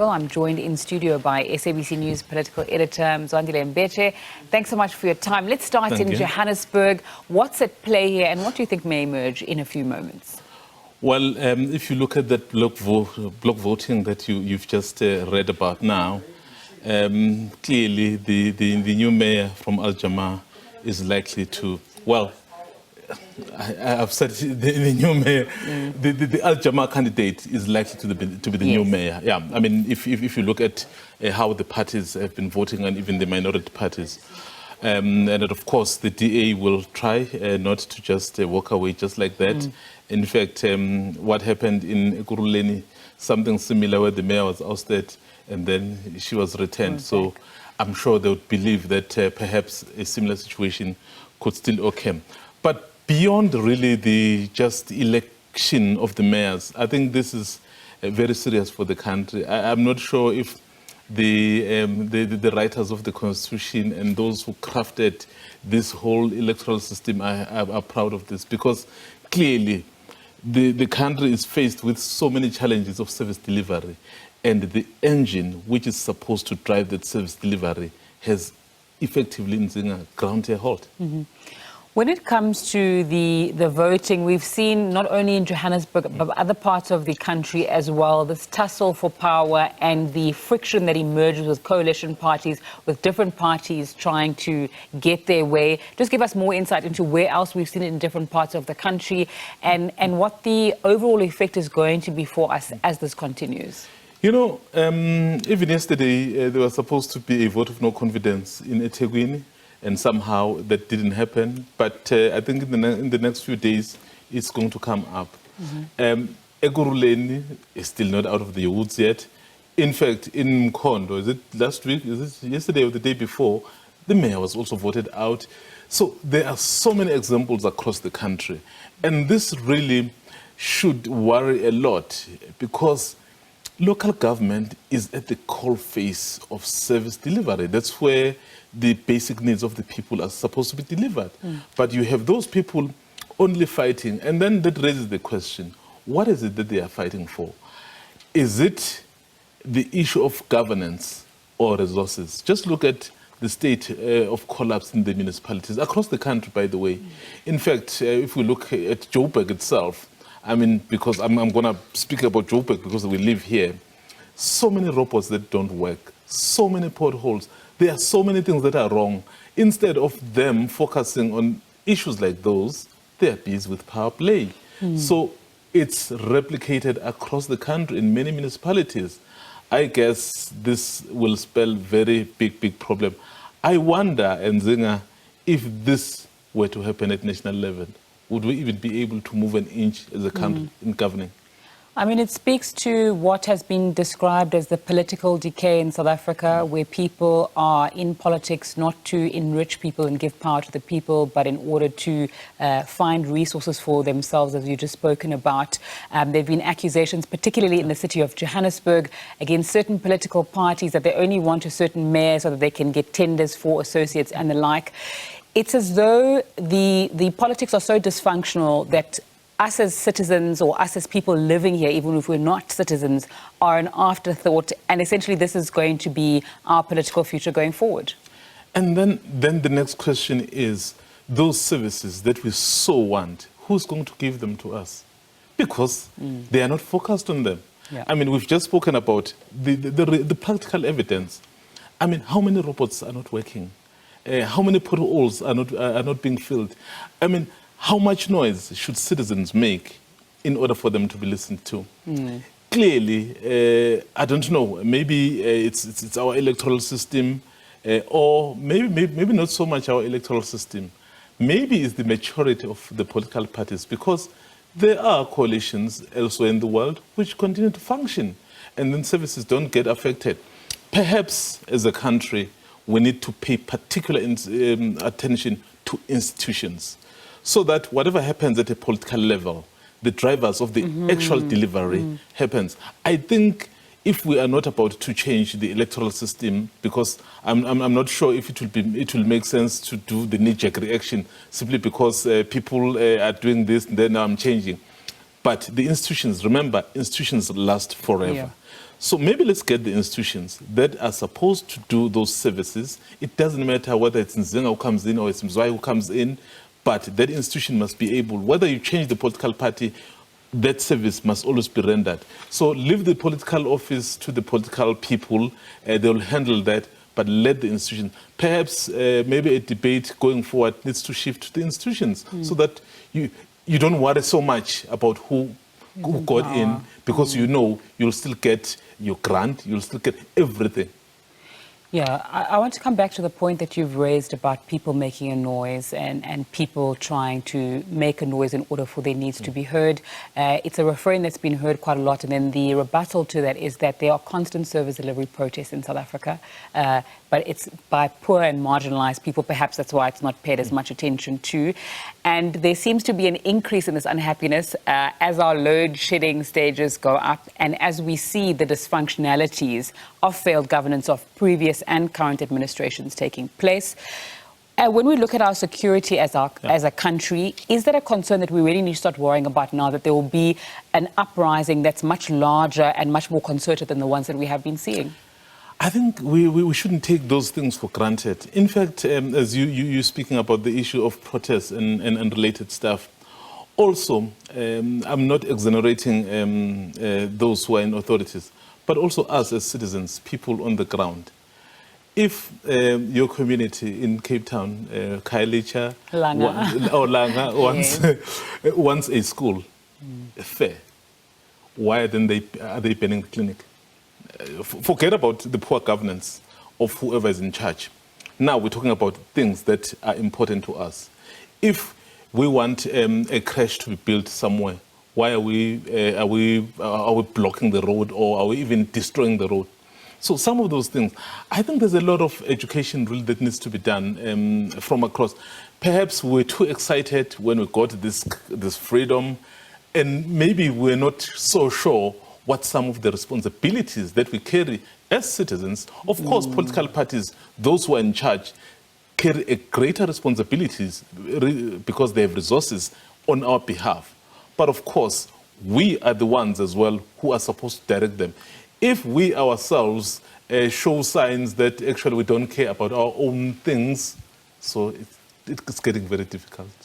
Well, I'm joined in studio by SABC News political editor Mzwandile Mbeje. Thanks so much for your time. Let's start in Johannesburg. What's at play here and what do you think may emerge in a few moments? Well, if you look at that block voting that you've just read about now, clearly the new mayor from Al Jama is likely to, well, I've said the new mayor, the Al Jama candidate is likely to be the new mayor. Yeah, I mean, if you look at how the parties have been voting and even the minority parties, and of course the DA will try not to just walk away just like that. In fact, what happened in Ekurhuleni, something similar where the mayor was ousted and then she was returned. So I'm sure they would believe that perhaps a similar situation could still occur. But beyond really the just election of the mayors, I think this is very serious for the country. I'm not sure if the writers of the Constitution and those who crafted this whole electoral system are proud of this, because clearly the country is faced with so many challenges of service delivery, and the engine which is supposed to drive that service delivery has effectively ground to a halt. When it comes to the voting, we've seen not only in Johannesburg but other parts of the country as well, this tussle for power and the friction that emerges with coalition parties, with different parties trying to get their way. Just give us more insight into where else we've seen it in different parts of the country and what the overall effect is going to be for us as this continues. You know, even yesterday there was supposed to be a vote of no confidence in eThekwini, and somehow that didn't happen. But I think in the next few days, it's going to come up. Ekurhuleni is still not out of the woods yet. In fact, in Mkondo, is it last week, is it yesterday or the day before, the mayor was also voted out. So there are so many examples across the country. And this really should worry a lot, because local government is at the coalface of service delivery. That's where the basic needs of the people are supposed to be delivered. But you have those people only fighting, and then that raises the question, what is it that they are fighting for? Is it the issue of governance or resources? Just look at the state of collapse in the municipalities across the country, by the way. In fact, if we look at Joburg itself, I mean, because I'm going to speak about Joburg because we live here, so many robots that don't work, so many potholes. There are so many things that are wrong. Instead of them focusing on issues like those, they are busy with power play. So it's replicated across the country in many municipalities. I guess this will spell very big problem. I wonder, Nzinga, if this were to happen at national level, would we even be able to move an inch as a country in governing? I mean, it speaks to what has been described as the political decay in South Africa, where people are in politics not to enrich people and give power to the people, but in order to find resources for themselves, as you've just spoken about. There have been accusations, particularly in the city of Johannesburg, against certain political parties that they only want a certain mayor so that they can get tenders for associates and the like. It's as though the politics are so dysfunctional that us as citizens, or us as people living here, even if we're not citizens, are an afterthought, and essentially this is going to be our political future going forward. And then the next question is, those services that we so want, who's going to give them to us? Because they are not focused on them. I mean, we've just spoken about the practical evidence. I mean, how many robots are not working? How many potholes are not being filled? I mean, how much noise should citizens make in order for them to be listened to? Clearly, I don't know, maybe it's our electoral system, or maybe not so much our electoral system. Maybe it's the maturity of the political parties, because there are coalitions elsewhere in the world which continue to function, and then services don't get affected. Perhaps as a country, we need to pay particular attention to institutions, so that whatever happens at a political level, the drivers of the actual delivery happens. I think if we are not about to change the electoral system, because I'm not sure if it will make sense to do the knee-jerk reaction simply because people are doing this and then I'm changing. But the institutions, remember, institutions last forever. So maybe let's get the institutions that are supposed to do those services. It doesn't matter whether it's Nzinga who comes in or it's Mzwai who comes in, but that institution must be able, whether you change the political party, that service must always be rendered. So leave the political office to the political people. They'll handle that, but let the institution. Perhaps maybe a debate going forward needs to shift to the institutions so that you don't worry so much about who got in, because you know you'll still get your grant, you'll still get everything. Yeah, I want to come back to the point that you've raised about people making a noise and people trying to make a noise in order for their needs to be heard. It's a refrain that's been heard quite a lot, and then the rebuttal to that is that there are constant service delivery protests in South Africa, but it's by poor and marginalized people. Perhaps that's why it's not paid as much attention to. And there seems to be an increase in this unhappiness as our load shedding stages go up and as we see the dysfunctionalities of failed governance of previous and current administrations taking place. When we look at our security as a country, is that a concern that we really need to start worrying about now, that there will be an uprising that's much larger and much more concerted than the ones that we have been seeing? I think we shouldn't take those things for granted. In fact, as you're speaking about the issue of protests and related stuff, also, I'm not exonerating those who are in authorities, but also us as citizens, people on the ground. If your community in Cape Town, Khayelitsha, Langa, wants a school, fair, why then are they banning the clinic? Forget about the poor governance of whoever is in charge. Now we're talking about things that are important to us. If we want a crash to be built somewhere, why are we blocking the road, or are we even destroying the road? So some of those things, I think there's a lot of education really that needs to be done from across. Perhaps we're too excited when we got this freedom, and maybe we're not so sure what some of the responsibilities that we carry as citizens. Of course, political parties, those who are in charge, carry a greater responsibilities because they have resources on our behalf. But of course, we are the ones as well who are supposed to direct them. If we ourselves show signs that actually we don't care about our own things, so it's getting very difficult.